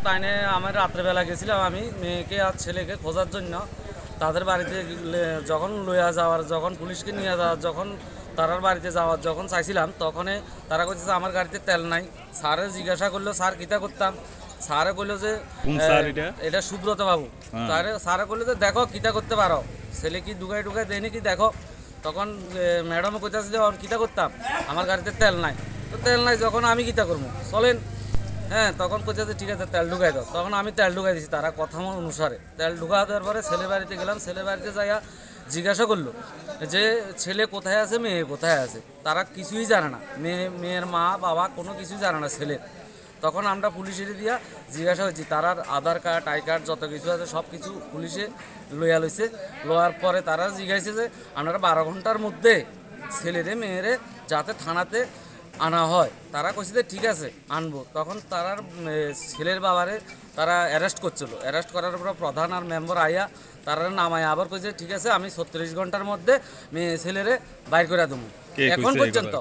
তাইনে আমার রাত্রেবেলা গেছিলাম আমি মেয়েকে আর ছেলেকে খোঁজার জন্য তাদের বাড়িতে যখন লইয়া যাওয়ার যখন পুলিশকে নিয়ে যাওয়ার যখন তারার বাড়িতে যাওয়ার যখন চাইছিলাম তখন তারা কইছে আমার গাড়িতে তেল নাই। স্যারে জিজ্ঞাসা করলো স্যার কিতা করতাম, স্যারে কইলো যে এটা সুব্রত বাবু। স্যারে কইলো যে দেখো কিতা করতে পারো, ছেলে কি ঢুকাই দেয়নি কি দেখো। তখন ম্যাডামও কইতেছে যে কিতা করতাম, আমার গাড়িতে তেল নাই। তো তেল নাই যখন আমি কিতা করবো চলেন, হ্যাঁ তখন কইতেছে ঠিক আছে তেল ঢুকাই দাও। তখন আমি তেল ঢুকাই দিছি তারা কথা অনুসারে। তেল ঢুকা দেওয়ার পরে ছেলের বাড়িতে গেলাম, ছেলের বাড়িতে যাইয়া জিজ্ঞাসা করলো যে ছেলে কোথায় আছে মেয়ে কোথায় আছে, তারা কিছুই জানে না, মেয়ের মা বাবা কোনো কিছুই জানে না ছেলের। তখন আমরা পুলিশের দিয়া জিজ্ঞাসা হয়েছি, তারার আধার কার্ড আই কার্ড যত কিছু আছে সব কিছু পুলিশে লইয়া লইছে। লওয়ার পরে তারা জিজ্ঞাসা যে আপনারা 12 ঘন্টার মধ্যে ছেলেরে মেয়েরে যাতে থানাতে আনা হয়। তারা কইছে যে ঠিক আছে আনবো। তখন তারার ছেলের বাবারে তারা অ্যারেস্ট করছিল। অ্যারেস্ট করার পর প্রধান আর মেম্বার আইয়া তারা নামায় আবার কইছে ঠিক আছে আমি 36 ঘন্টার মধ্যে মেয়ে ছেলেরে বাইর করে দেবো। এখন পর্যন্ত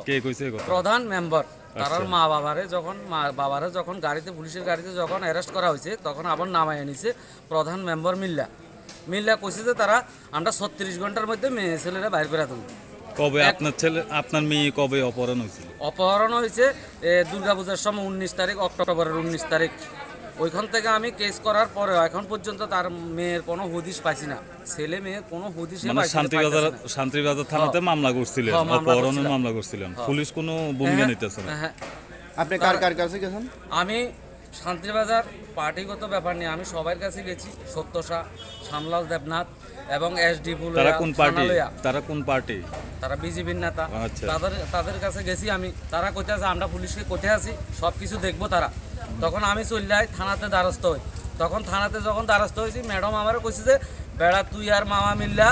প্রধান মেম্বার তারার মা বাবারে যখন গাড়িতে পুলিশের গাড়িতে যখন অ্যারেস্ট করা হয়েছে তখন আবার নামায় নিছে প্রধান মেম্বার মিল্লা কইছে যে তারা আমরা 36 ঘন্টার মধ্যে মেয়ে ছেলেরা বাইর করে দেবো। কবে আপনার মেয়ে কবে অপহরণ হয়েছিল? অপহরণ হয়েছে দুর্গাপূজার সময় 19 তারিখ, অক্টোবরের 19 তারিখ। ওইখান থেকে আমি কেস করার পরে এখন পর্যন্ত তার মেয়ের কোনো হদিশ পাইছি না, ছেলে মেয়ে কোনো হদিশ। শান্তিবাজার থানাতে মামলা করছিলেন, অপহরণের মামলা করছিলেন, পুলিশ কোনো ভূমিকা নিতেছে না। আপনি কার কাছে গেছেন? আমি শান্তিবাজার পার্টিগত ব্যাপার নিয়ে আমি সবার কাছে গেছি, সত্যসা, শ্যামলাল দেবনাথ এবং SD পুলিশ। তারা কোন পার্টি? তারা বিজেপির নেতা। তাদের কাছে গেছি আমি, তারা কইতেছে আমরা পুলিশকে কোথায় আছি সব কিছু দেখবো তারা। তখন আমি চলে যাই থানাতে দ্বারস্থ হই। তখন থানাতে যখন দ্বারস্থ হয়েছি ম্যাডাম আমারও কইছে যে বেড়া তুই আর মামা মিল্লা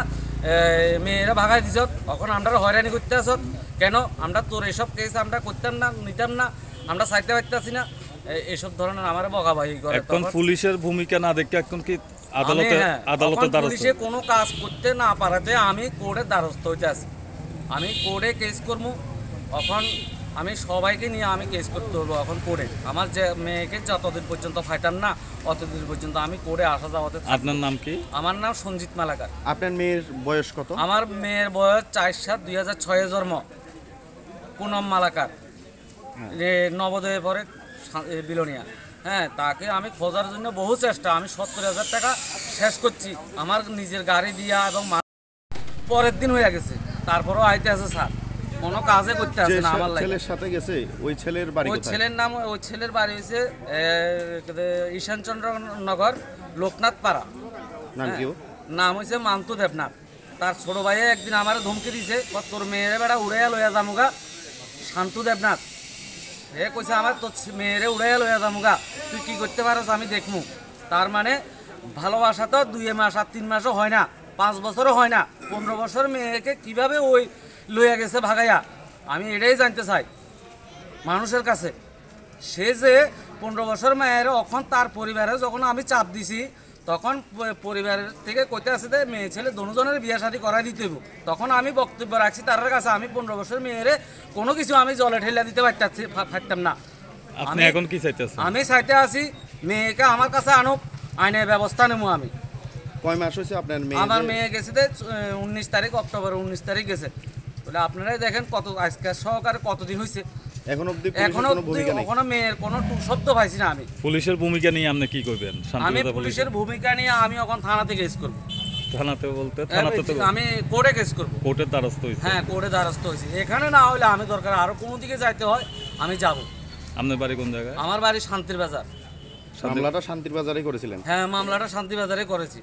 মেয়েরা ভাগাই দিছ, তখন আমরা হয়রানি করতে আসত কেন, আমরা তোর এসব কেস আমরা করতাম না, নিতাম না, আমরা চাইতে পারতেছি না, এসব ধরনের আমার বকাবাহি করে। এখন পুলিশের ভূমিকা না দেখে এখন কি আদালতে পুলিশে কোনো কাজ করতে না পারাতে আমি কোর্টের দ্বারস্থ হইতে আছি। আমি কোর্টে কেস করবো, এখন আমি সবাইকে নিয়ে আমি কেস করতে হবো এখন কোর্টে। আমার যে মেয়েকে যতদিন পর্যন্ত ফাইতাম না অতদিন পর্যন্ত আমি কোর্টে আসা যাওয়াতে। আপনার নাম কি? আমার নাম সঞ্জিত মালাকার। আপনার মেয়ের বয়স কত? আমার মেয়ের বয়স 4/7/2006 জন্ম, পুনম মালাকার, নবোদয়ে পরে বিলোনিয়া। হ্যাঁ, তাকে আমি খোঁজার জন্য বহু চেষ্টা, আমি 70,000 টাকা শেষ করছি আমার নিজের গাড়ি দিয়া এবং পরের দিন হয়ে গেছে, তারপরেও আইতে আছে স্যার, কোনো কাজে করতে আসে না। আমার ছেলের সাথে গেছে, ওই ছেলের বাড়ি কোথায়? ওই ছেলের বাড়ি হয়েছে ঈশানচন্দ্র নগর, লোকনাথ পাড়া। নাম হয়েছে মান্তু দেবনাথ। তার ছোট ভাইয়ে একদিন আমার ধমকি দিছে, তোর মেয়েরে বেড়া উড়াইয়া লইয়া যামুগা। শান্তু দেবনাথ হে কইছে আমার তোর মেয়েরে উড়াইয়া লইয়া যামুগা, তুই কি করতে পারস আমি দেখমু। তার মানে ভালোবাসা তো 2 মাস আর 3 মাসও হয় না, 5 বছরও হয় না, 15 বছর মেয়েকে কিভাবে ওই লইয়া গেছে ভাগাইয়া, আমি এটাই জানতে চাই মানুষের কাছে। সে যে 15 বছর মেয়ের এখন তার পরিবারে যখন আমি চাপ দিছি তখন পরিবারের থেকে কইতে আছে যে মেয়ে ছেলে দুজনের বিয়ে শাদী করাই দিতে হইব। তখন আমি বক্তব্য রাখছি তার কাছে আমি 15 বছর মেয়েরে কোনো কিছু আমি জলে ঠেলা দিতে পারতাম না। আপনি এখন কি চাইতেছেন? আমি চাইতে আছি মেয়েকে আমার কাছে আনুক, আইনের ব্যবস্থা নেবো আমি। কয় মাস হয়েছে আপনার মেয়ে? আমার মেয়ে গেছে 19 তারিখ, অক্টোবর 19 তারিখ গেছে। বলে আপনারাই দেখেন কত আজকে সহকারে কতদিন হয়েছে, এখনো মেয়ের কোনো শব্দ পাইছি না। আমি পুলিশের ভূমিকা নিয়ে আপনি কি করবেন? আমি পুলিশের ভূমিকা নিয়ে আমি এখন থানাতে কেস করব। থানাতে বলতে আমি কোর্টে কেস করব। কোর্টের দ্বারস্থ হইছে? হ্যাঁ, কোর্টে দ্বারস্থ হয়েছি। এখানে না হলে আমি দরকার আরো কোনো দিকে যাইতে হয় আমি যাব। আপনার বাড়ি কোন জায়গায়? আমার বাড়ি শান্তির বাজার। মামলাটা শান্তির বাজারে করেছিলেন? হ্যাঁ, মামলাটা শান্তির বাজারে করেছি।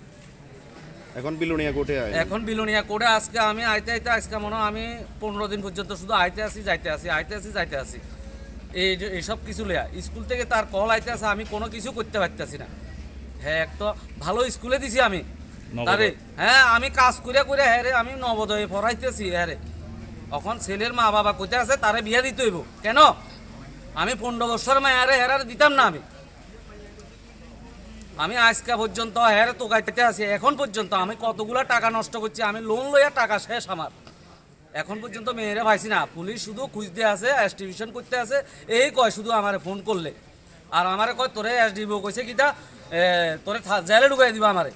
এখন বিলোনিয়া কোর্টে? এখন বিলোনিয়া কোর্টে আজকে আমি আইতে আজকে মনে হয় আমি 15 দিন পর্যন্ত শুধু আইতে আসি যাইতে আসি এইসব কিছু লেয়া। স্কুল থেকে তার কল আইতে আছে, আমি কোনো কিছু করতে পারতেছি না। হ্যাঁ, একটা ভালো স্কুলে দিছি আমি তারে। হ্যাঁ, আমি কাজ করে হ্যাঁ রে আমি নবোদয়ে পড়াইতেছি। হ্যাঁ রে, এখন ছেলের মা বাবা কইতে আছে তারে বিয়ে দিতে হইব কেন, আমি 15 বছর মায়ের হেরার দিতাম না। আমি আজকে পর্যন্ত হেরে তোকাইতে আছি। এখন পর্যন্ত আমি কতগুলা টাকা নষ্ট করছি, আমি লোন লইয়া টাকা শেষ আমার। এখন পর্যন্ত মেয়েরা পাইছি না। পুলিশ শুধু খুঁজতে আছে, এস্টিমেশন করতে আছে, এই কয় শুধু আমার ফোন করলে আর আমারে কয় তোরে এসডিও কইছে কিটা তোরে জেলে ঢুকাই দিবা আমারে।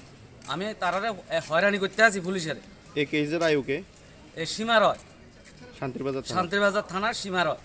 আমি তারারে হয়রানি করতে আছি পুলিশের। এই কেসের আয়ুকে এই সীমার হয়, শান্তির বাজার থানা। শান্তিরবাজার থানার সীমার হয়।